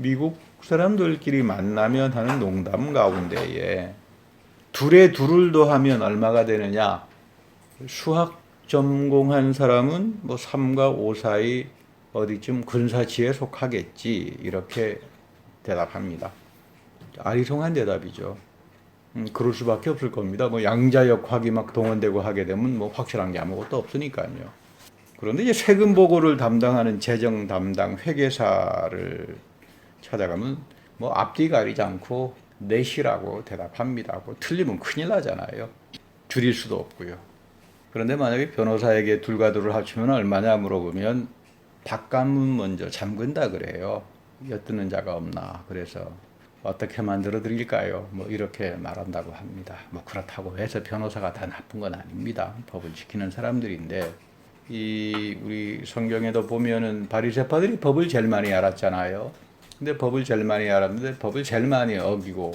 미국 사람들끼리 만나면 하는 농담 가운데에 둘에 둘을 더하면 얼마가 되느냐? 수학 전공한 사람은 뭐 3과 5 사이 어디쯤 근사치에 속하겠지 이렇게 대답합니다. 아리송한 대답이죠. 그럴 수밖에 없을 겁니다. 뭐 양자역학이 막 동원되고 하게 되면 뭐 확실한 게 아무것도 없으니까요. 그런데 이제 세금 보고를 담당하는 재정 담당 회계사를 찾아가면 뭐 앞뒤 가리지 않고 넷이라고 대답합니다. 뭐 틀리면 큰일 나잖아요. 줄일 수도 없고요. 그런데 만약에 변호사에게 둘과 둘을 합치면 얼마냐 물어보면 바깥문 먼저 잠근다 그래요. 엿듣는 자가 없나. 그래서 어떻게 만들어 드릴까요? 뭐 이렇게 말한다고 합니다. 뭐 그렇다고 해서 변호사가 다 나쁜 건 아닙니다. 법을 지키는 사람들인데 이 우리 성경에도 보면은 바리새파들이 법을 제일 많이 알았잖아요. 근데 법을 제일 많이 알았는데 법을 제일 많이 어기고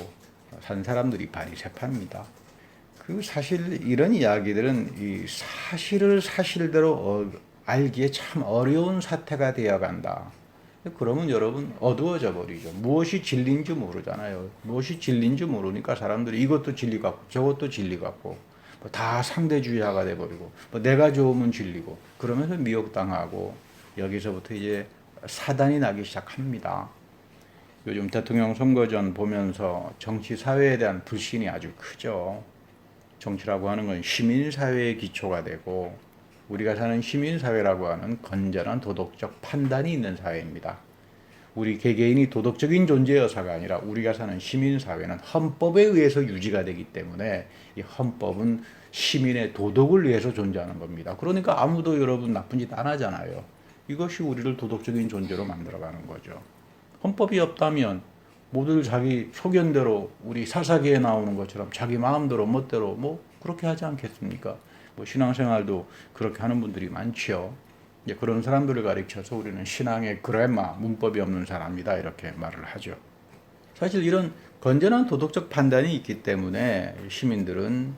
산 사람들이 바리새파입니다. 그 사실 이런 이야기들은 이 사실을 사실대로 알기에 참 어려운 사태가 되어간다. 그러면 여러분 어두워져 버리죠. 무엇이 진리인지 모르잖아요. 무엇이 진리인지 모르니까 사람들이 이것도 진리 같고 저것도 진리 같고 다 상대주의자가 돼버리고 내가 좋으면 진리고 그러면서 미혹당하고 여기서부터 이제 사단이 나기 시작합니다. 요즘 대통령 선거 전 보면서 정치 사회에 대한 불신이 아주 크죠. 정치라고 하는 건 시민사회의 기초가 되고 우리가 사는 시민사회라고 하는 건전한 도덕적 판단이 있는 사회입니다. 우리 개개인이 도덕적인 존재여서가 아니라 우리가 사는 시민사회는 헌법에 의해서 유지가 되기 때문에 이 헌법은 시민의 도덕을 위해서 존재하는 겁니다. 그러니까 아무도 여러분 나쁜 짓 안 하잖아요. 이것이 우리를 도덕적인 존재로 만들어가는 거죠. 헌법이 없다면 모두 자기 소견대로 우리 사사기에 나오는 것처럼 자기 마음대로 멋대로 뭐 그렇게 하지 않겠습니까? 뭐 신앙생활도 그렇게 하는 분들이 많지요. 이제 그런 사람들을 가리켜서 우리는 신앙의 그래마, 문법이 없는 사람이다 이렇게 말을 하죠. 사실 이런 건전한 도덕적 판단이 있기 때문에 시민들은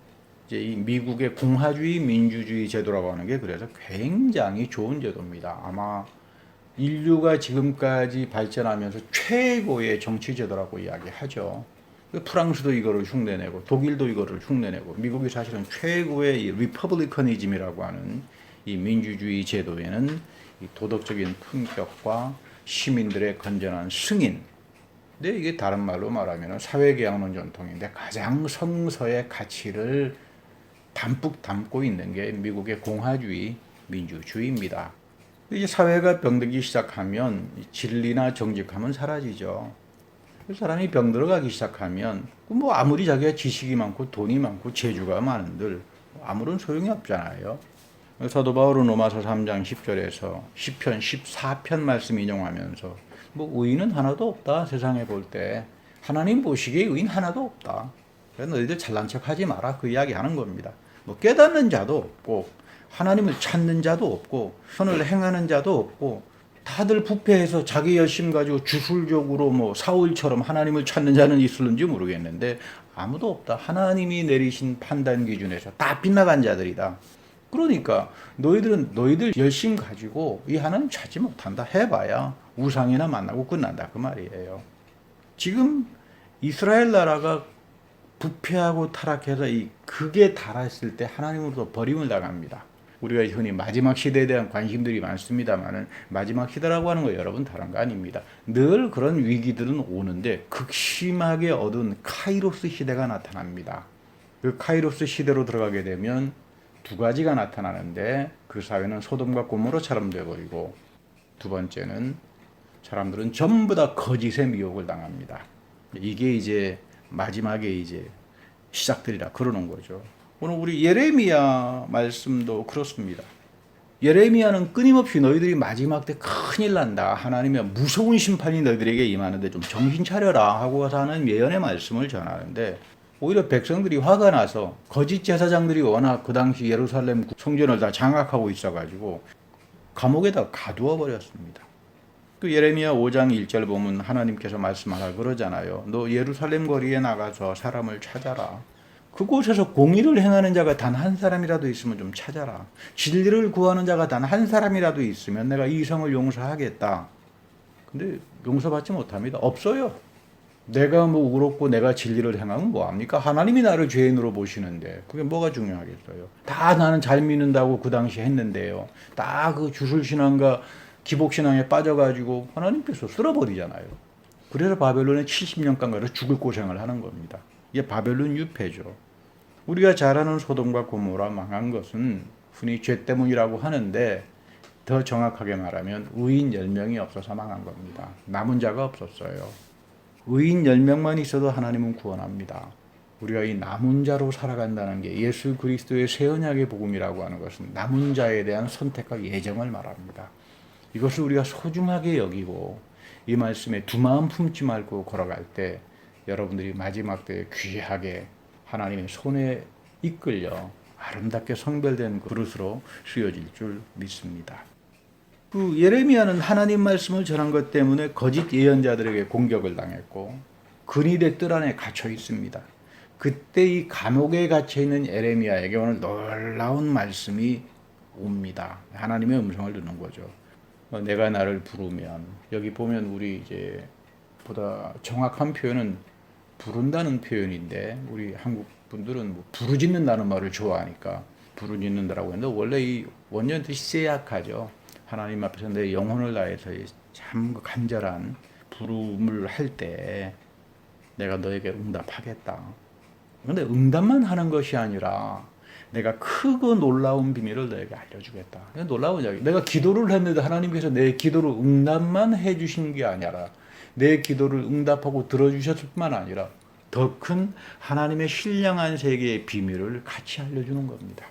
이제 이 미국의 공화주의 민주주의 제도라고 하는 게 그래서 굉장히 좋은 제도입니다. 아마 인류가 지금까지 발전하면서 최고의 정치 제도라고 이야기하죠. 프랑스도 이거를 흉내내고 독일도 이거를 흉내내고 미국이 사실은 최고의 이 리퍼블리커니즘이라고 하는 이 민주주의 제도에는 이 도덕적인 품격과 시민들의 건전한 승인. 근데 이게 다른 말로 말하면 사회계약론 전통인데 가장 성서의 가치를 담뿍 담고 있는 게 미국의 공화주의 민주주의입니다. 이제 사회가 병들기 시작하면 진리나 정직함은 사라지죠. 사람이 병들어가기 시작하면 뭐 아무리 자기가 지식이 많고 돈이 많고 재주가 많은들 아무런 소용이 없잖아요. 사도 바울은 로마서 3장 10절에서 시편 14편 말씀 인용하면서 뭐 의인은 하나도 없다. 세상에 볼 때 하나님 보시기에 의인 하나도 없다. 그래서 너희들 잘난 척하지 마라. 그 이야기 하는 겁니다. 뭐 깨닫는 자도 없고 하나님을 찾는 자도 없고 선을 행하는 자도 없고 다들 부패해서 자기 열심 가지고 주술적으로 뭐 사울처럼 하나님을 찾는 자는 있을는지 모르겠는데 아무도 없다. 하나님이 내리신 판단 기준에서 다 빗나간 자들이다. 그러니까 너희들은 너희들 열심 가지고 이 하나님 찾지 못한다. 해봐야 우상이나 만나고 끝난다. 그 말이에요. 지금 이스라엘 나라가 부패하고 타락해서 이 극에 달했을 때 하나님으로부터 버림을 당합니다. 우리가 흔히 마지막 시대에 대한 관심들이 많습니다만은 마지막 시대라고 하는 거 여러분 다른 거 아닙니다. 늘 그런 위기들은 오는데 극심하게 어두운 카이로스 시대가 나타납니다. 그 카이로스 시대로 들어가게 되면 두 가지가 나타나는데 그 사회는 소돔과 고모라처럼 되어버리고 두 번째는 사람들은 전부 다 거짓의 미혹을 당합니다. 이게 이제 마지막에 이제 시작들이라 그러는 거죠. 오늘 우리 예레미야 말씀도 그렇습니다. 예레미야는 끊임없이 너희들이 마지막 때 큰일 난다. 하나님의 무서운 심판이 너희들에게 임하는데 좀 정신 차려라 하고 하는 예언의 말씀을 전하는데 오히려 백성들이 화가 나서 거짓 제사장들이 워낙 그 당시 예루살렘 성전을 다 장악하고 있어가지고 감옥에다 가두어 버렸습니다. 그 예레미야 5장 1절 보면 하나님께서 말씀하라 그러잖아요. 너 예루살렘 거리에 나가서 사람을 찾아라. 그곳에서 공의를 행하는 자가 단 한 사람이라도 있으면 좀 찾아라. 진리를 구하는 자가 단 한 사람이라도 있으면 내가 이 성을 용서하겠다. 근데 용서받지 못합니다. 없어요. 내가 뭐 의롭고 내가 진리를 행하면 뭐합니까? 하나님이 나를 죄인으로 보시는데 그게 뭐가 중요하겠어요. 다 나는 잘 믿는다고 그 당시 했는데요. 다 그 주술신앙과 기복신앙에 빠져가지고 하나님께서 쓸어버리잖아요. 그래서 바벨론에 70년간 가서 죽을 고생을 하는 겁니다. 이게 바벨론 유폐죠. 우리가 잘 아는 소돔과 고모라 망한 것은 흔히 죄 때문이라고 하는데 더 정확하게 말하면 의인 10명이 없어서 망한 겁니다. 남은 자가 없었어요. 의인 10명만 있어도 하나님은 구원합니다. 우리가 이 남은 자로 살아간다는 게 예수 그리스도의 새 언약의 복음이라고 하는 것은 남은 자에 대한 선택과 예정을 말합니다. 이것을 우리가 소중하게 여기고 이 말씀에 두 마음 품지 말고 걸어갈 때 여러분들이 마지막 때에 귀하게 하나님의 손에 이끌려 아름답게 성별된 그릇으로 쓰여질 줄 믿습니다. 그 예레미야는 하나님 말씀을 전한 것 때문에 거짓 예언자들에게 공격을 당했고 근위대 뜰 안에 갇혀 있습니다. 그때 이 감옥에 갇혀 있는 예레미야에게 오늘 놀라운 말씀이 옵니다. 하나님의 음성을 듣는 거죠. 내가 나를 부르면, 여기 보면 우리 이제 보다 정확한 표현은 부른다는 표현인데 우리 한국 분들은 뭐 부르짖는다는 말을 좋아하니까 부르짖는다라고 했는데 원래 이 원년 뜻이 세약하죠. 하나님 앞에서 내 영혼을 다해서 참 간절한 부름을 할 때 내가 너에게 응답하겠다. 그런데 응답만 하는 것이 아니라 내가 크고 놀라운 비밀을 너에게 알려주겠다. 놀라운 이야기. 내가 기도를 했는데 하나님께서 내 기도를 응답만 해주신 게 아니라 내 기도를 응답하고 들어주셨을 뿐만 아니라 더 큰 하나님의 신령한 세계의 비밀을 같이 알려주는 겁니다.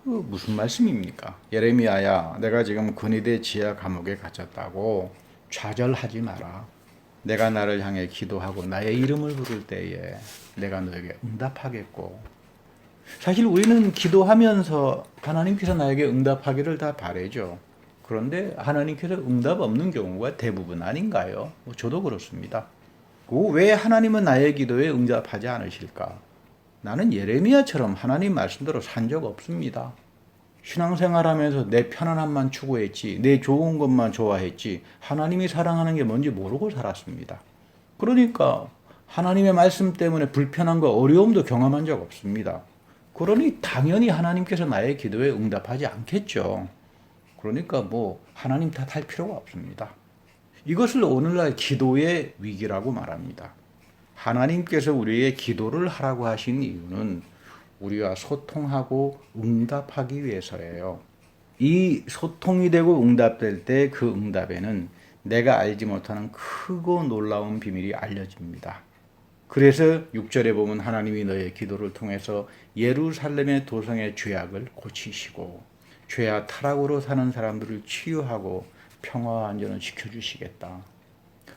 그 무슨 말씀입니까? 예레미야야, 내가 지금 근위대 지하 감옥에 갇혔다고 좌절하지 마라. 내가 나를 향해 기도하고 나의 이름을 부를 때에 내가 너에게 응답하겠고. 사실 우리는 기도하면서 하나님께서 나에게 응답하기를 다 바라죠. 그런데 하나님께서 응답 없는 경우가 대부분 아닌가요? 저도 그렇습니다. 왜 하나님은 나의 기도에 응답하지 않으실까? 나는 예레미야처럼 하나님 말씀대로 산 적 없습니다. 신앙생활하면서 내 편안함만 추구했지, 내 좋은 것만 좋아했지, 하나님이 사랑하는 게 뭔지 모르고 살았습니다. 그러니까 하나님의 말씀 때문에 불편함과 어려움도 경험한 적 없습니다. 그러니 당연히 하나님께서 나의 기도에 응답하지 않겠죠. 그러니까 뭐 하나님 탓할 필요가 없습니다. 이것을 오늘날 기도의 위기라고 말합니다. 하나님께서 우리의 기도를 하라고 하신 이유는 우리와 소통하고 응답하기 위해서예요. 이 소통이 되고 응답될 때 그 응답에는 내가 알지 못하는 크고 놀라운 비밀이 알려집니다. 그래서 6절에 보면 하나님이 너의 기도를 통해서 예루살렘의 도성의 죄악을 고치시고 죄와 타락으로 사는 사람들을 치유하고 평화와 안전을 지켜주시겠다.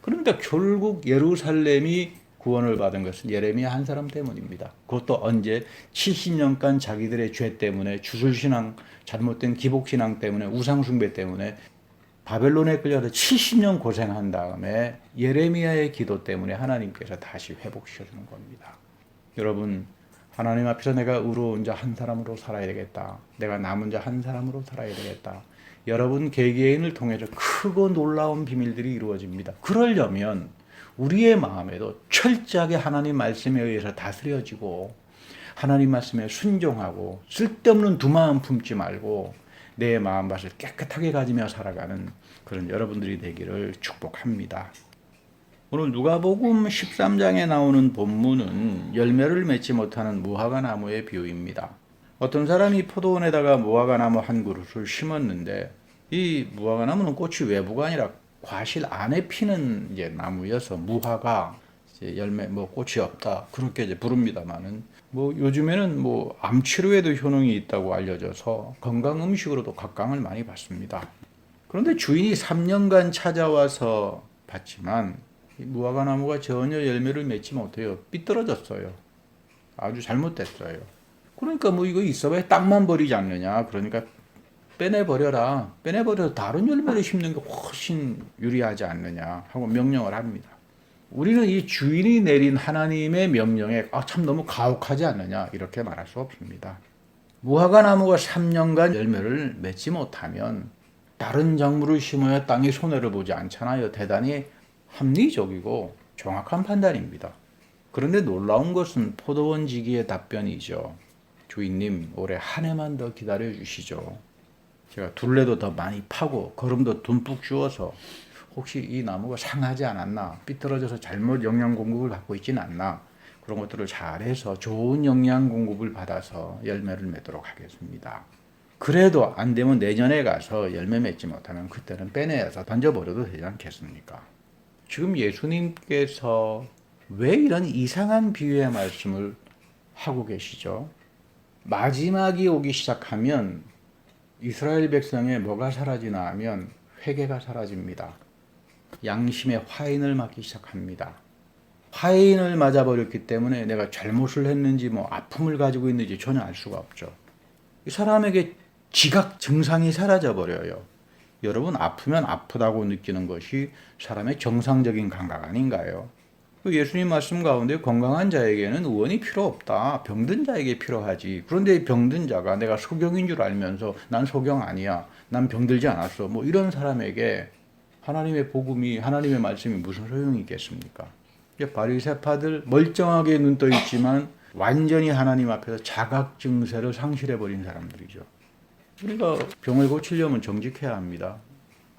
그런데 결국 예루살렘이 구원을 받은 것은 예레미야 한 사람 때문입니다. 그것도 언제? 70년간 자기들의 죄 때문에 주술신앙, 잘못된 기복신앙 때문에 우상숭배 때문에 바벨론에 끌려서 70년 고생한 다음에 예레미야의 기도 때문에 하나님께서 다시 회복시켜주는 겁니다. 여러분, 하나님 앞에서 내가 의로운 자 한 사람으로 살아야 되겠다. 내가 남은 자 한 사람으로 살아야 되겠다. 여러분 개개인을 통해서 크고 놀라운 비밀들이 이루어집니다. 그러려면 우리의 마음에도 철저하게 하나님 말씀에 의해서 다스려지고 하나님 말씀에 순종하고 쓸데없는 두 마음 품지 말고 내 마음밭을 깨끗하게 가지며 살아가는 그런 여러분들이 되기를 축복합니다. 오늘 누가복음 13장에 나오는 본문은 열매를 맺지 못하는 무화과 나무의 비유입니다. 어떤 사람이 포도원에다가 무화과 나무 한 그루를 심었는데 이 무화과 나무는 꽃이 외부가 아니라 과실 안에 피는 이제 나무여서 무화과 이제 열매 꽃이 없다 그렇게 이제 부릅니다만은 요즘에는 암 치료에도 효능이 있다고 알려져서 건강 음식으로도 각광을 많이 받습니다. 그런데 주인이 3년간 찾아와서 봤지만 이 무화과 나무가 전혀 열매를 맺지 못해요. 삐뚤어졌어요. 아주 잘못됐어요. 그러니까 이거 있어봐야 땅만 버리지 않느냐. 그러니까 빼내버려라. 빼내버려서 다른 열매를 심는 게 훨씬 유리하지 않느냐 하고 명령을 합니다. 우리는 이 주인이 내린 하나님의 명령에 참 너무 가혹하지 않느냐 이렇게 말할 수 없습니다. 무화과 나무가 3년간 열매를 맺지 못하면 다른 작물을 심어야 땅이 손해를 보지 않잖아요. 대단히 합리적이고 정확한 판단입니다. 그런데 놀라운 것은 포도원지기의 답변이죠. 주인님, 올해 한 해만 더 기다려 주시죠. 제가 둘레도 더 많이 파고 거름도 듬뿍 주어서 혹시 이 나무가 상하지 않았나, 삐뚤어져서 잘못 영양 공급을 받고 있지는 않나, 그런 것들을 잘해서 좋은 영양 공급을 받아서 열매를 맺도록 하겠습니다. 그래도 안 되면 내년에 가서 열매 맺지 못하면 그때는 빼내서 던져버려도 되지 않겠습니까? 지금 예수님께서 왜 이런 이상한 비유의 말씀을 하고 계시죠? 마지막이 오기 시작하면 이스라엘 백성의 뭐가 사라지나 하면 회개가 사라집니다. 양심의 화인을 맞기 시작합니다. 화인을 맞아버렸기 때문에 내가 잘못을 했는지 뭐 아픔을 가지고 있는지 전혀 알 수가 없죠. 이 사람에게 지각 증상이 사라져버려요. 여러분, 아프면 아프다고 느끼는 것이 사람의 정상적인 감각 아닌가요? 예수님 말씀 가운데 건강한 자에게는 의원이 필요 없다. 병든 자에게 필요하지. 그런데 병든 자가 내가 소경인 줄 알면서 난 소경 아니야. 난 병들지 않았어. 뭐 이런 사람에게 하나님의 복음이, 하나님의 말씀이 무슨 소용이 있겠습니까? 바리새파들 멀쩡하게 눈 떠 있지만 완전히 하나님 앞에서 자각 증세를 상실해 버린 사람들이죠. 우리가 병을 고치려면 정직해야 합니다.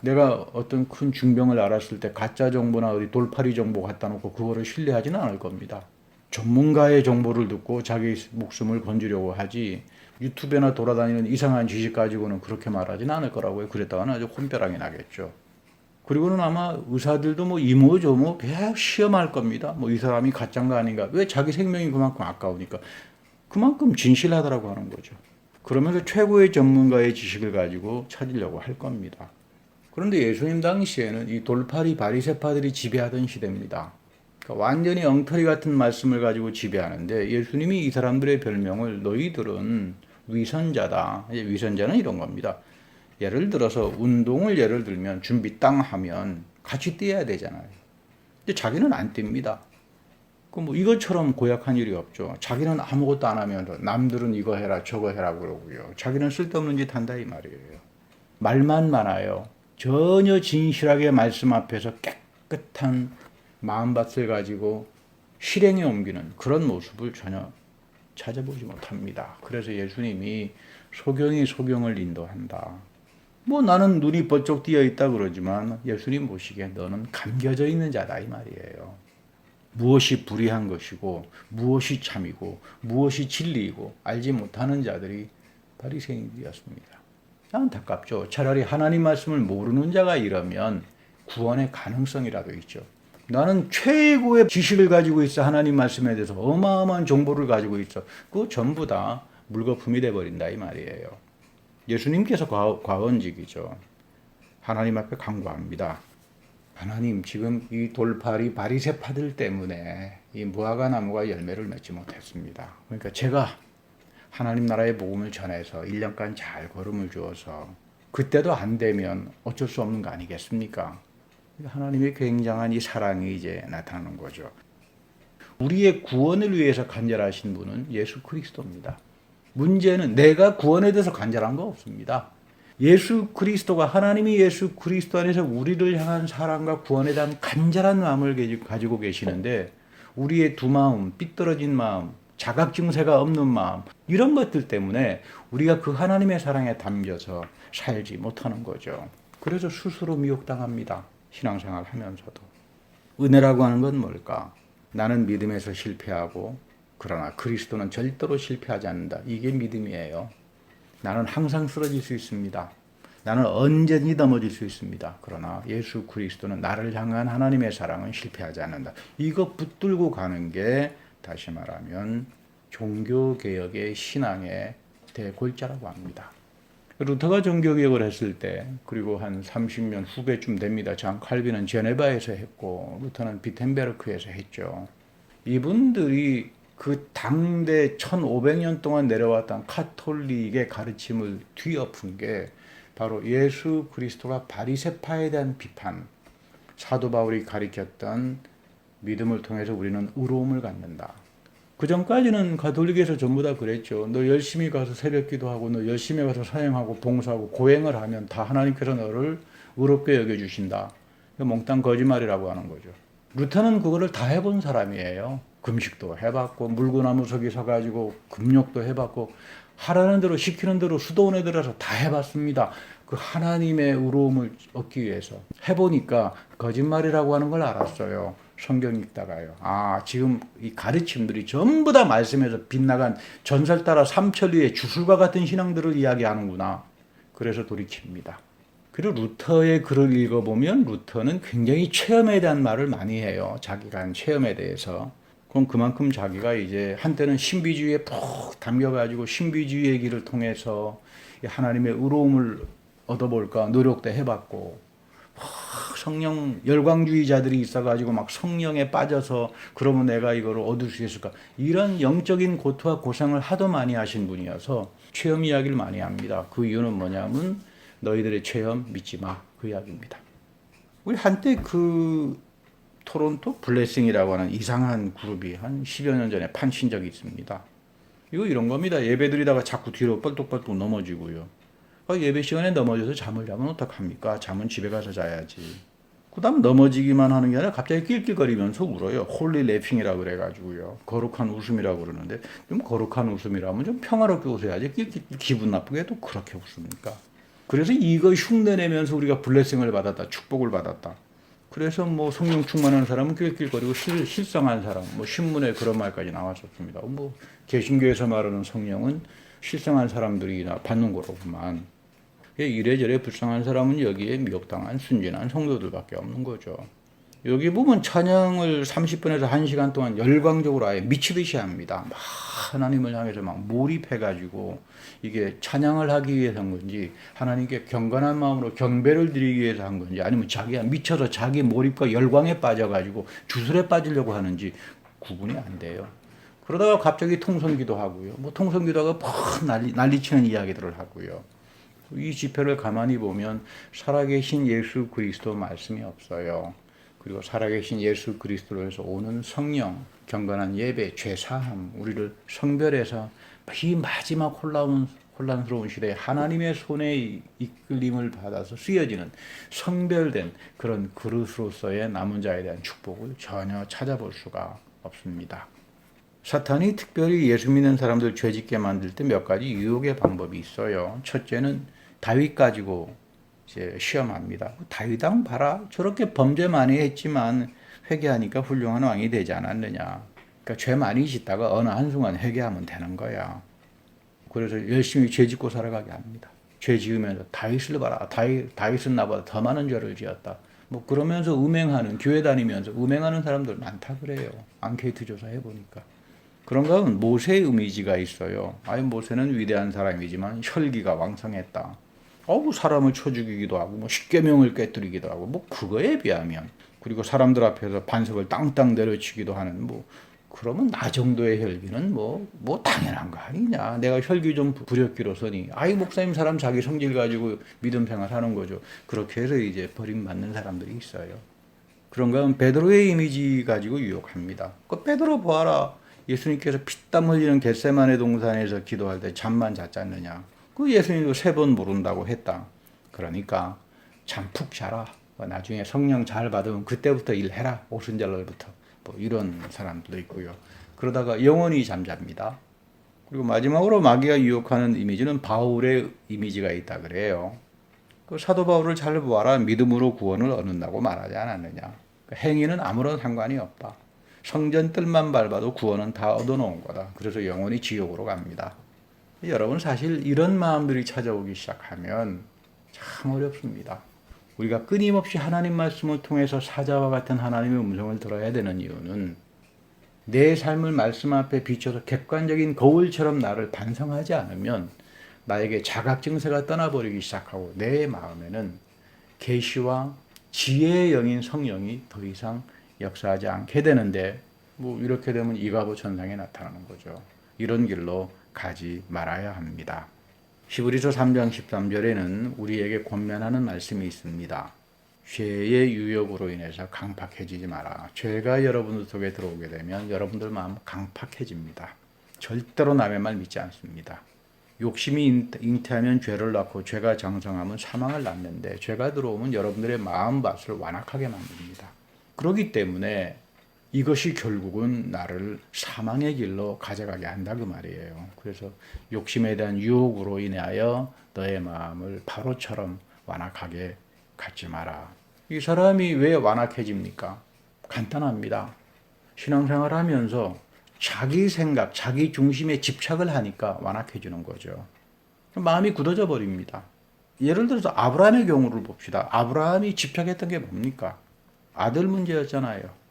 내가 어떤 큰 중병을 알았을 때 가짜 정보나 어디 돌팔이 정보 갖다 놓고 그거를 신뢰하지는 않을 겁니다. 전문가의 정보를 듣고 자기 목숨을 건지려고 하지, 유튜브에나 돌아다니는 이상한 지식 가지고는 그렇게 말하지는 않을 거라고요. 그랬다가는 아주 혼벼락이 나겠죠. 그리고는 아마 의사들도 뭐 이모저모 계속 시험할 겁니다. 뭐 이 사람이 가짜인가 아닌가. 왜? 자기 생명이 그만큼 아까우니까. 그만큼 진실하다라고 하는 거죠. 그러면서 최고의 전문가의 지식을 가지고 찾으려고 할 겁니다. 그런데 예수님 당시에는 이 돌팔이 바리새파들이 지배하던 시대입니다. 그러니까 완전히 엉터리 같은 말씀을 가지고 지배하는데, 예수님이 이 사람들의 별명을 너희들은 위선자다. 위선자는 이런 겁니다. 예를 들어서 운동을 예를 들면 준비 땅 하면 같이 뛰어야 되잖아요. 근데 자기는 안 뜁니다. 그 뭐 이것처럼 고약한 일이 없죠. 자기는 아무것도 안 하면서 남들은 이거 해라 저거 해라 그러고요. 자기는 쓸데없는 짓 한다 이 말이에요. 말만 많아요. 전혀 진실하게 말씀 앞에서 깨끗한 마음밭을 가지고 실행에 옮기는 그런 모습을 전혀 찾아보지 못합니다. 그래서 예수님이 소경이 소경을 인도한다. 뭐 나는 눈이 번쩍 띄어 있다 그러지만 예수님 보시기에 너는 감겨져 있는 자다 이 말이에요. 무엇이 불의한 것이고 무엇이 참이고 무엇이 진리이고 알지 못하는 자들이 바리새인들이었습니다. 안타깝죠. 차라리 하나님 말씀을 모르는 자가 이러면 구원의 가능성이라도 있죠. 나는 최고의 지식을 가지고 있어. 하나님 말씀에 대해서 어마어마한 정보를 가지고 있어. 그거 전부 다 물거품이 돼버린다 이 말이에요. 예수님께서 과언직이죠. 하나님 앞에 간구합니다. 하나님, 지금 이 돌팔이 바리새파들 때문에 이 무화과 나무가 열매를 맺지 못했습니다. 그러니까 제가 하나님 나라의 복음을 전해서 1년간 잘 걸음을 주어서 그때도 안 되면 어쩔 수 없는 거 아니겠습니까? 하나님의 굉장한 이 사랑이 이제 나타나는 거죠. 우리의 구원을 위해서 간절하신 분은 예수 그리스도입니다. 문제는 내가 구원에 대해서 간절한 거 없습니다. 예수 그리스도가, 하나님이 예수 그리스도 안에서 우리를 향한 사랑과 구원에 대한 간절한 마음을 가지고 계시는데, 우리의 두 마음, 삐뚤어진 마음, 자각 증세가 없는 마음, 이런 것들 때문에 우리가 그 하나님의 사랑에 담겨서 살지 못하는 거죠. 그래서 스스로 미혹당합니다. 신앙생활 하면서도. 은혜라고 하는 건 뭘까? 나는 믿음에서 실패하고 그러나 그리스도는 절대로 실패하지 않는다. 이게 믿음이에요. 나는 항상 쓰러질 수 있습니다. 나는 언제든지 넘어질 수 있습니다. 그러나 예수 그리스도는 나를 향한 하나님의 사랑은 실패하지 않는다. 이거 붙들고 가는 게 다시 말하면 종교개혁의 신앙의 대골자라고 합니다. 루터가 종교개혁을 했을 때, 그리고 한 30년 후배쯤 됩니다. 잔 칼빈은 제네바에서 했고 루터는 비텐베르크에서 했죠. 이분들이 그 당대 1500년 동안 내려왔던 카톨릭의 가르침을 뒤엎은 게 바로 예수 그리스도가 바리새파에 대한 비판, 사도 바울이 가리켰던 믿음을 통해서 우리는 의로움을 갖는다. 그 전까지는 가톨릭에서 전부 다 그랬죠. 너 열심히 가서 새벽 기도하고 너 열심히 가서 사행하고 봉사하고 고행을 하면 다 하나님께서 너를 의롭게 여겨주신다. 몽땅 거짓말이라고 하는 거죠. 루터는 그거를 다 해본 사람이에요. 금식도 해봤고 물구나무 서기 서가지고 금욕도 해봤고 하라는 대로 시키는 대로 수도원에 들어서 다 해봤습니다. 그 하나님의 의로움을 얻기 위해서 해보니까 거짓말이라고 하는 걸 알았어요. 성경 읽다가요. 아, 지금 이 가르침들이 전부 다 말씀에서 빗나간 전설 따라 삼천리의 주술과 같은 신앙들을 이야기하는구나. 그래서 돌이킵니다. 그리고 루터의 글을 읽어보면 루터는 굉장히 체험에 대한 말을 많이 해요. 자기가 한 체험에 대해서. 그럼 그만큼 자기가 이제 한때는 신비주의에 푹 담겨가지고 신비주의의 길을 통해서 하나님의 의로움을 얻어볼까 노력도 해봤고, 성령 열광주의자들이 있어가지고 막 성령에 빠져서 그러면 내가 이거를 얻을 수 있을까, 이런 영적인 고통과 고생을 하도 많이 하신 분이어서 체험 이야기를 많이 합니다. 그 이유는 뭐냐면 너희들의 체험 믿지 마, 그 이야기입니다. 우리 한때 그 토론토 블레싱이라고 하는 이상한 그룹이 한 10여 년 전에 판친 적이 있습니다. 이거 이런 겁니다. 예배 드리다가 자꾸 뒤로 뻘떡뻘떡 넘어지고요. 예배 시간에 넘어져서 잠을 자면 어떡합니까? 잠은 집에 가서 자야지. 그 다음 넘어지기만 하는 게 아니라 갑자기 낄낄거리면서 울어요. 홀리 래핑이라고 그래가지고요. 거룩한 웃음이라고 그러는데, 좀 거룩한 웃음이라면 좀 평화롭게 웃어야지. 낄낄 기분 나쁘게 또 그렇게 웃습니까? 그래서 이거 흉내내면서 우리가 블레싱을 받았다, 축복을 받았다. 그래서 뭐 성령 충만한 사람은 낄낄거리고 실성한 사람, 뭐 신문에 그런 말까지 나왔었습니다. 뭐 개신교에서 말하는 성령은 실성한 사람들이 받는 거로구만. 이래저래 불쌍한 사람은 여기에 미혹당한 순진한 성도들밖에 없는 거죠. 여기 보면 찬양을 30분에서 1시간 동안 열광적으로 아예 미치듯이 합니다. 막 하나님을 향해서 막 몰입해가지고 이게 찬양을 하기 위해서 한 건지, 하나님께 경건한 마음으로 경배를 드리기 위해서 한 건지, 아니면 자기가 미쳐서 자기 몰입과 열광에 빠져가지고 주술에 빠지려고 하는지 구분이 안 돼요. 그러다가 갑자기 통성기도 하고요. 뭐 통성기도가 퍽 난리치는 이야기들을 하고요. 이 지표를 가만히 보면 살아계신 예수 그리스도 말씀이 없어요. 그리고 살아계신 예수 그리스도로서 오는 성령, 경건한 예배, 죄사함, 우리를 성별해서 이 마지막 혼란스러운 시대에 하나님의 손에 이끌림을 받아서 쓰여지는 성별된 그런 그릇으로서의 남은 자에 대한 축복을 전혀 찾아볼 수가 없습니다. 사탄이 특별히 예수 믿는 사람들 죄짓게 만들 때 몇 가지 유혹의 방법이 있어요. 첫째는 다윗 가지고 이제 시험합니다. 다윗왕 봐라. 저렇게 범죄 많이 했지만 회개하니까 훌륭한 왕이 되지 않았느냐. 그러니까 죄 많이 짓다가 어느 한순간 회개하면 되는 거야. 그래서 열심히 죄 짓고 살아가게 합니다. 죄 지으면서 다윗을 봐라. 다윗은 나보다 더 많은 죄를 지었다. 뭐 그러면서 음행하는, 교회 다니면서 음행하는 사람들 많다 그래요. 앙케이트 조사해 보니까. 그런가 하면 모세의 이미지가 있어요. 모세는 위대한 사람이지만 혈기가 왕성했다. 사람을 쳐 죽이기도 하고, 뭐 십계명을 깨뜨리기도 하고, 뭐 그거에 비하면, 그리고 사람들 앞에서 반석을 땅땅 내려치기도 하는, 뭐 그러면 나 정도의 혈기는 뭐 당연한 거 아니냐. 내가 혈기 좀 부렸기로서니, 목사님 사람 자기 성질 가지고 믿음 생활하는 거죠. 그렇게 해서 이제 버림받는 사람들이 있어요. 그런가 하면 베드로의 이미지 가지고 유혹합니다. 그 베드로 보아라. 예수님께서 피땀 흘리는 겟세마네 동산에서 기도할 때 잠만 잤지 않느냐. 그 예수님도 3번 모른다고 했다. 그러니까 잠 푹 자라. 나중에 성령 잘 받으면 그때부터 일해라. 오순절날부터. 뭐 이런 사람들도 있고요. 그러다가 영원히 잠잡니다. 그리고 마지막으로 마귀가 유혹하는 이미지는 바울의 이미지가 있다 그래요. 그 사도 바울을 잘 보아라. 믿음으로 구원을 얻는다고 말하지 않았느냐. 행위는 아무런 상관이 없다. 성전 뜰만 밟아도 구원은 다 얻어놓은 거다. 그래서 영원히 지옥으로 갑니다. 여러분, 사실 이런 마음들이 찾아오기 시작하면 참 어렵습니다. 우리가 끊임없이 하나님 말씀을 통해서 사자와 같은 하나님의 음성을 들어야 되는 이유는 내 삶을 말씀 앞에 비춰서 객관적인 거울처럼 나를 반성하지 않으면 나에게 자각 증세가 떠나버리기 시작하고 내 마음에는 계시와 지혜의 영인 성령이 더 이상 역사하지 않게 되는데, 뭐 이렇게 되면 이가보 천상에 나타나는 거죠. 이런 길로 가지 말아야 합니다. 히브리서 3장 13절에는 우리에게 권면하는 말씀이 있습니다. 죄의 유혹으로 인해서 강팍해지지 마라. 죄가 여러분들 속에 들어오게 되면 여러분들 마음 강팍해집니다. 절대로 남의 말 믿지 않습니다. 욕심이 잉태하면 죄를 낳고 죄가 장성하면 사망을 낳는데 죄가 들어오면 여러분들의 마음밭을 완악하게 만듭니다. 그렇기 때문에 이것이 결국은 나를 사망의 길로 가져가게 한다 그 말이에요. 그래서 욕심에 대한 유혹으로 인하여 너의 마음을 바로처럼 완악하게 갖지 마라. 이 사람이 왜 완악해집니까? 간단합니다. 신앙생활 하면서 자기 생각, 자기 중심에 집착을 하니까 완악해지는 거죠. 마음이 굳어져 버립니다. 예를 들어서 아브라함의 경우를 봅시다. 아브라함이 집착했던 게 뭡니까? 아들 문제였잖아요.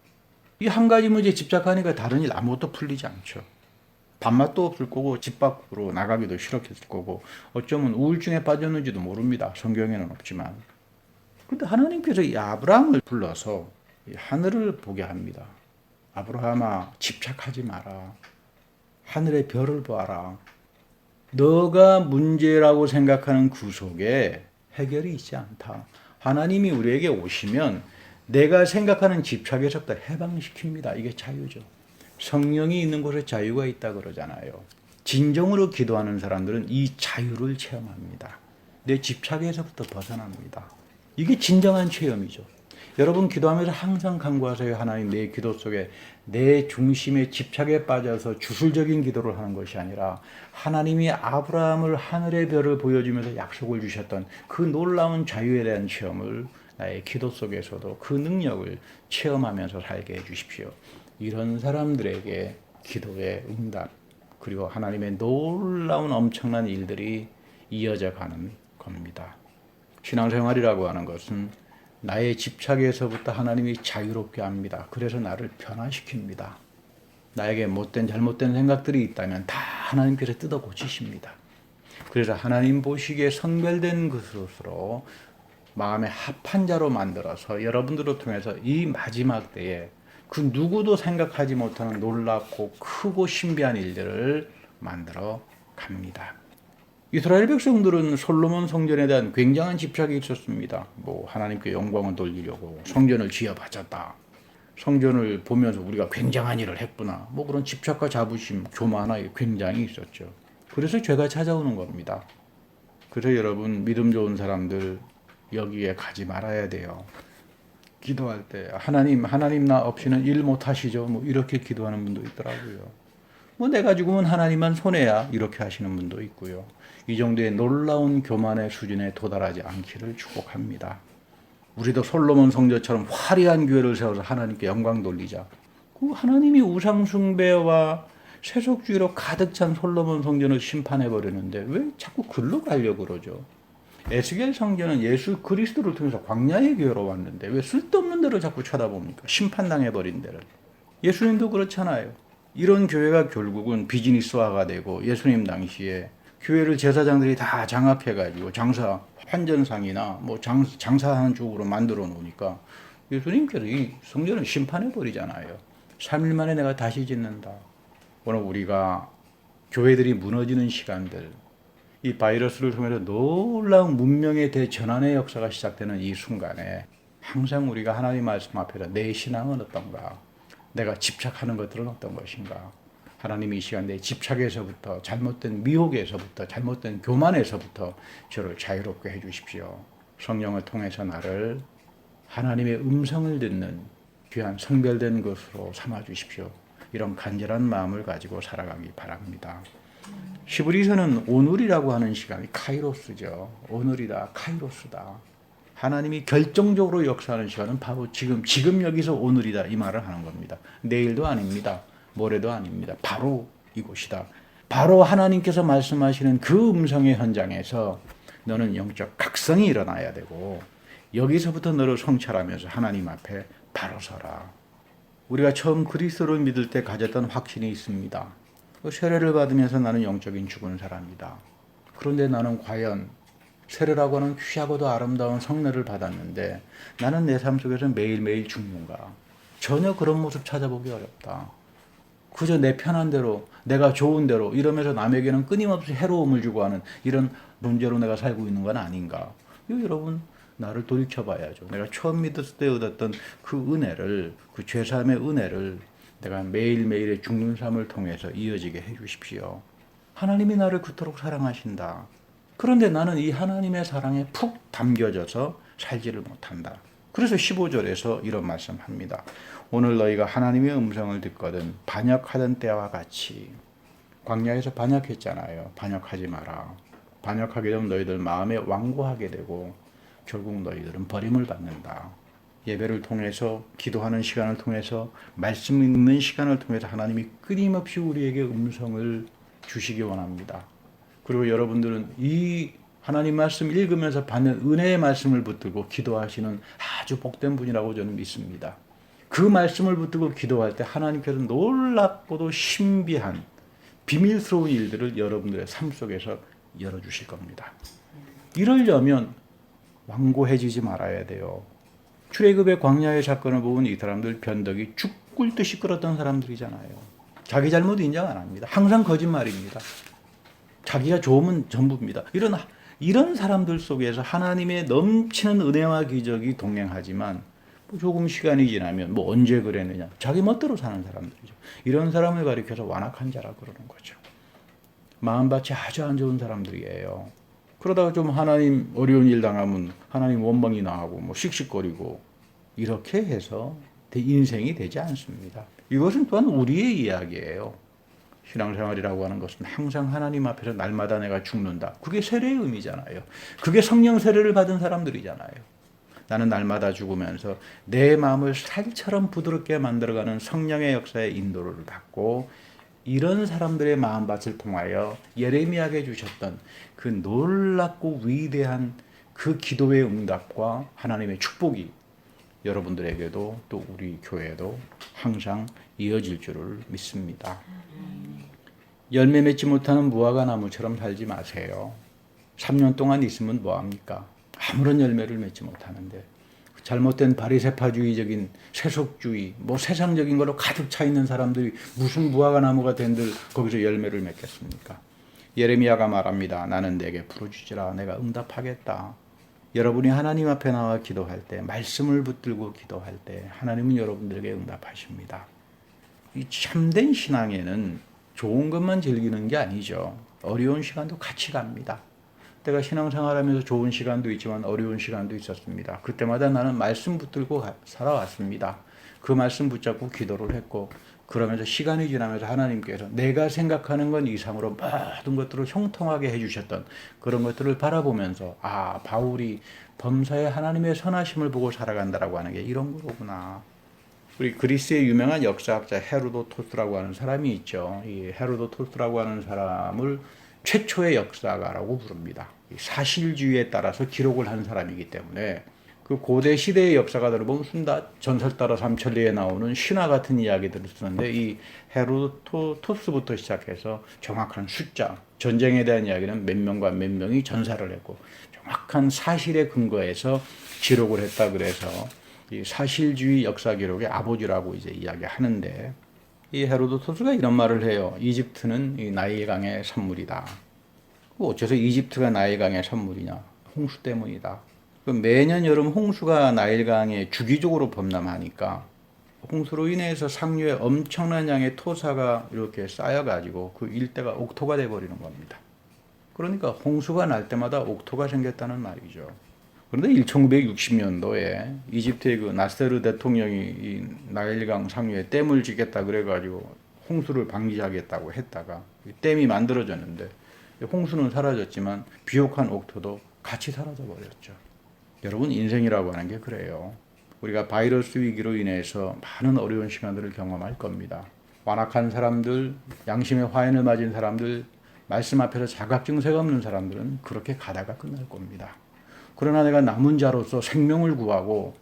이 한 가지 문제에 집착하니까 다른 일 아무것도 풀리지 않죠. 밥맛도 없을 거고 집 밖으로 나가기도 싫었을 거고 어쩌면 우울증에 빠졌는지도 모릅니다. 성경에는 없지만. 그런데 하나님께서 이 아브라함을 불러서 이 하늘을 보게 합니다. 아브라함아 집착하지 마라. 하늘의 별을 보아라. 너가 문제라고 생각하는 그 속에 해결이 있지 않다. 하나님이 우리에게 오시면 내가 생각하는 집착에서부터 해방시킵니다. 이게 자유죠. 성령이 있는 곳에 자유가 있다 그러잖아요. 진정으로 기도하는 사람들은 이 자유를 체험합니다. 내 집착에서부터 벗어납니다. 이게 진정한 체험이죠. 여러분 기도하면서 항상 간구하세요. 하나님 내 기도 속에 내 중심의 집착에 빠져서 주술적인 기도를 하는 것이 아니라 하나님이 아브라함을 하늘의 별을 보여주면서 약속을 주셨던 그 놀라운 자유에 대한 체험을 나의 기도 속에서도 그 능력을 체험하면서 살게 해주십시오. 이런 사람들에게 기도의 응답 그리고 하나님의 놀라운 엄청난 일들이 이어져 가는 겁니다. 신앙생활이라고 하는 것은 나의 집착에서부터 하나님이 자유롭게 합니다. 그래서 나를 변화시킵니다. 나에게 못된 잘못된 생각들이 있다면 다 하나님께서 뜯어 고치십니다. 그래서 하나님 보시기에 선별된 것으로 마음의 합한 자로 만들어서 여러분들을 통해서 이 마지막 때에 그 누구도 생각하지 못하는 놀랍고 크고 신비한 일들을 만들어 갑니다. 이스라엘 백성들은 솔로몬 성전에 대한 굉장한 집착이 있었습니다. 하나님께 영광을 돌리려고 성전을 지어 바쳤다. 성전을 보면서 우리가 굉장한 일을 했구나. 그런 집착과 자부심, 교만이 굉장히 있었죠. 그래서 죄가 찾아오는 겁니다. 그래서 여러분 믿음 좋은 사람들 여기에 가지 말아야 돼요. 기도할 때 하나님 나 없이는 일 못 하시죠. 이렇게 기도하는 분도 있더라고요. 내가 죽으면 하나님만 손해야 이렇게 하시는 분도 있고요. 이 정도의 놀라운 교만의 수준에 도달하지 않기를 축복합니다. 우리도 솔로몬 성전처럼 화려한 교회를 세워서 하나님께 영광 돌리자. 그 하나님이 우상 숭배와 세속주의로 가득 찬 솔로몬 성전을 심판해 버리는데 왜 자꾸 글로 가려고 그러죠? 에스겔 성전은 예수 그리스도를 통해서 광야의 교회로 왔는데 왜 쓸데없는 데로 자꾸 쳐다봅니까? 심판당해 버린 데를. 예수님도 그렇잖아요. 이런 교회가 결국은 비즈니스화가 되고 예수님 당시에 교회를 제사장들이 다 장악해가지고 장사 환전상이나 장사하는 쪽으로 만들어 놓으니까 예수님께서 이 성전을 심판해 버리잖아요. 3일 만에 내가 다시 짓는다. 오늘 우리가 교회들이 무너지는 시간들, 이 바이러스를 통해서 놀라운 문명의 대전환의 역사가 시작되는 이 순간에 항상 우리가 하나님 말씀 앞에서 내 신앙은 어떤가? 내가 집착하는 것들은 어떤 것인가? 하나님이 이 시간 내 집착에서부터 잘못된 미혹에서부터 잘못된 교만에서부터 저를 자유롭게 해주십시오. 성령을 통해서 나를 하나님의 음성을 듣는 귀한 성별된 것으로 삼아주십시오. 이런 간절한 마음을 가지고 살아가기 바랍니다. 히브리서는 오늘이라고 하는 시간이 카이로스죠. 오늘이다, 카이로스다. 하나님이 결정적으로 역사하는 시간은 바로 지금 여기서 오늘이다 이 말을 하는 겁니다. 내일도 아닙니다. 모레도 아닙니다. 바로 이곳이다. 바로 하나님께서 말씀하시는 그 음성의 현장에서 너는 영적 각성이 일어나야 되고 여기서부터 너를 성찰하면서 하나님 앞에 바로 서라. 우리가 처음 그리스도를 믿을 때 가졌던 확신이 있습니다. 세례를 받으면서 나는 영적인 죽은 사람이다. 그런데 나는 과연 세례라고 하는 귀하고도 아름다운 성례를 받았는데 나는 내 삶 속에서 매일매일 죽는가? 전혀 그런 모습 찾아보기 어렵다. 그저 내 편한 대로 내가 좋은 대로 이러면서 남에게는 끊임없이 해로움을 주고 하는 이런 문제로 내가 살고 있는 건 아닌가? 여러분 나를 돌이켜봐야죠. 내가 처음 믿었을 때 얻었던 그 은혜를, 그 죄사함의 은혜를 내가 매일매일의 죽는 삶을 통해서 이어지게 해주십시오. 하나님이 나를 그토록 사랑하신다. 그런데 나는 이 하나님의 사랑에 푹 담겨져서 살지를 못한다. 그래서 15절에서 이런 말씀합니다. 오늘 너희가 하나님의 음성을 듣거든 반역하던 때와 같이. 광야에서 반역했잖아요. 반역하지 마라. 반역하게 되면 너희들 마음에 완고하게 되고 결국 너희들은 버림을 받는다. 예배를 통해서, 기도하는 시간을 통해서, 말씀 읽는 시간을 통해서 하나님이 끊임없이 우리에게 음성을 주시기 원합니다. 그리고 여러분들은 이 하나님 말씀 읽으면서 받는 은혜의 말씀을 붙들고 기도하시는 아주 복된 분이라고 저는 믿습니다. 그 말씀을 붙들고 기도할 때 하나님께서 놀랍고도 신비한 비밀스러운 일들을 여러분들의 삶 속에서 열어주실 겁니다. 이러려면 완고해지지 말아야 돼요. 출애굽의 광야의 사건을 보면 이 사람들 변덕이 죽을 듯이 끓었던 사람들이잖아요. 자기 잘못 인정 안 합니다. 항상 거짓말입니다. 자기가 좋으면 전부입니다. 이런 사람들 속에서 하나님의 넘치는 은혜와 기적이 동행하지만 조금 시간이 지나면 언제 그랬느냐. 자기 멋대로 사는 사람들이죠. 이런 사람을 가리켜서 완악한 자라 그러는 거죠. 마음밭이 아주 안 좋은 사람들이에요. 그러다가 좀 하나님 어려운 일 당하면 하나님 원망이 나하고 씩씩거리고 이렇게 해서 인생이 되지 않습니다. 이것은 또한 우리의 이야기예요. 신앙생활이라고 하는 것은 항상 하나님 앞에서 날마다 내가 죽는다. 그게 세례의 의미잖아요. 그게 성령 세례를 받은 사람들이잖아요. 나는 날마다 죽으면서 내 마음을 살처럼 부드럽게 만들어가는 성령의 역사의 인도를 받고 이런 사람들의 마음밭을 통하여 예레미야에게 주셨던 그 놀랍고 위대한 그 기도의 응답과 하나님의 축복이 여러분들에게도 또 우리 교회에도 항상 이어질 줄을 믿습니다. 열매 맺지 못하는 무화과 나무처럼 살지 마세요. 3년 동안 있으면 뭐합니까? 아무런 열매를 맺지 못하는데 잘못된 바리새파주의적인 세속주의, 세상적인 걸로 가득 차 있는 사람들이 무슨 무화과 나무가 된들 거기서 열매를 맺겠습니까? 예레미야가 말합니다. 나는 내게 부르짖으라 내가 응답하겠다. 여러분이 하나님 앞에 나와 기도할 때, 말씀을 붙들고 기도할 때 하나님은 여러분들에게 응답하십니다. 이 참된 신앙에는 좋은 것만 즐기는 게 아니죠. 어려운 시간도 같이 갑니다. 내가 신앙생활하면서 좋은 시간도 있지만 어려운 시간도 있었습니다. 그때마다 나는 말씀 붙들고 살아왔습니다. 그 말씀 붙잡고 기도를 했고 그러면서 시간이 지나면서 하나님께서 내가 생각하는 것 이상으로 모든 것들을 형통하게 해주셨던 그런 것들을 바라보면서 바울이 범사에 하나님의 선하심을 보고 살아간다라고 하는 게 이런 거구나. 우리 그리스의 유명한 역사학자 헤로도토스라고 하는 사람이 있죠. 이 헤로도토스라고 하는 사람을 최초의 역사가라고 부릅니다. 사실주의에 따라서 기록을 한 사람이기 때문에 그 고대 시대의 역사가들을 보면 순다 전설 따라 삼천리에 나오는 신화 같은 이야기들을 쓰는데 이 헤로도토스부터 시작해서 정확한 숫자, 전쟁에 대한 이야기는 몇 명과 몇 명이 전사를 했고 정확한 사실에 근거해서 기록을 했다 그래서 이 사실주의 역사 기록의 아버지라고 이제 이야기하는데 이 헤로도토스가 이런 말을 해요. 이집트는 이 나일강의 산물이다. 어째서 이집트가 나일강의 산물이냐? 홍수 때문이다. 매년 여름 홍수가 나일강에 주기적으로 범람하니까 홍수로 인해서 상류에 엄청난 양의 토사가 이렇게 쌓여가지고 그 일대가 옥토가 돼버리는 겁니다. 그러니까 홍수가 날 때마다 옥토가 생겼다는 말이죠. 그런데 1960년도에 이집트의 그 나세르 대통령이 이 나일강 상류에 댐을 짓겠다 그래가지고 홍수를 방지하겠다고 했다가 댐이 만들어졌는데 홍수는 사라졌지만 비옥한 옥토도 같이 사라져 버렸죠. 여러분 인생이라고 하는 게 그래요. 우리가 바이러스 위기로 인해서 많은 어려운 시간들을 경험할 겁니다. 완악한 사람들, 양심의 화인을 맞은 사람들, 말씀 앞에서 자각증세가 없는 사람들은 그렇게 가다가 끝날 겁니다. 그러나 내가 남은 자로서 생명을 구하고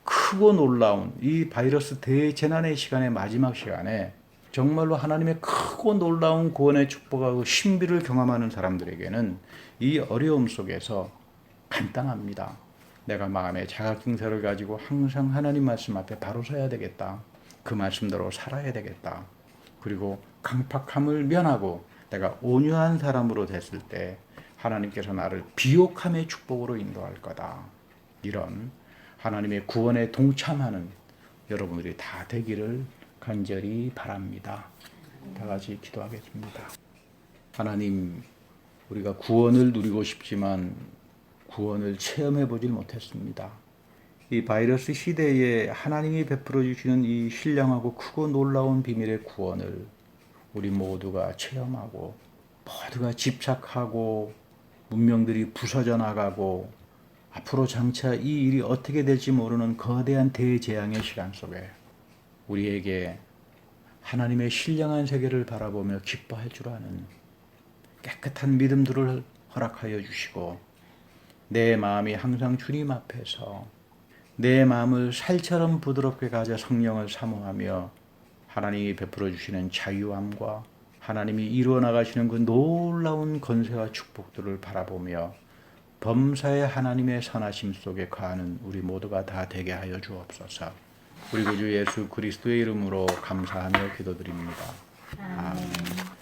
크고 놀라운 이 바이러스 대재난의 시간의 마지막 시간에 정말로 하나님의 크고 놀라운 구원의 축복하고 신비를 경험하는 사람들에게는 이 어려움 속에서 간단합니다. 내가 마음에 자각증세를 가지고 항상 하나님 말씀 앞에 바로 서야 되겠다. 그 말씀대로 살아야 되겠다. 그리고 강팍함을 면하고 내가 온유한 사람으로 됐을 때 하나님께서 나를 비옥함의 축복으로 인도할 거다. 이런 하나님의 구원에 동참하는 여러분들이 다 되기를 간절히 바랍니다. 다 같이 기도하겠습니다. 하나님, 우리가 구원을 누리고 싶지만 구원을 체험해 보질 못했습니다. 이 바이러스 시대에 하나님이 베풀어 주시는 이 신령하고 크고 놀라운 비밀의 구원을 우리 모두가 체험하고 모두가 집착하고 문명들이 부서져 나가고 앞으로 장차 이 일이 어떻게 될지 모르는 거대한 대재앙의 시간 속에 우리에게 하나님의 신령한 세계를 바라보며 기뻐할 줄 아는 깨끗한 믿음들을 허락하여 주시고 내 마음이 항상 주님 앞에서 내 마음을 살처럼 부드럽게 가져 성령을 사모하며 하나님이 베풀어 주시는 자유함과 하나님이 이루어 나가시는 그 놀라운 권세와 축복들을 바라보며 범사의 하나님의 선하심 속에 거하는 우리 모두가 다 되게 하여 주옵소서. 우리 구주 예수 그리스도의 이름으로 감사하며 기도드립니다. 아멘.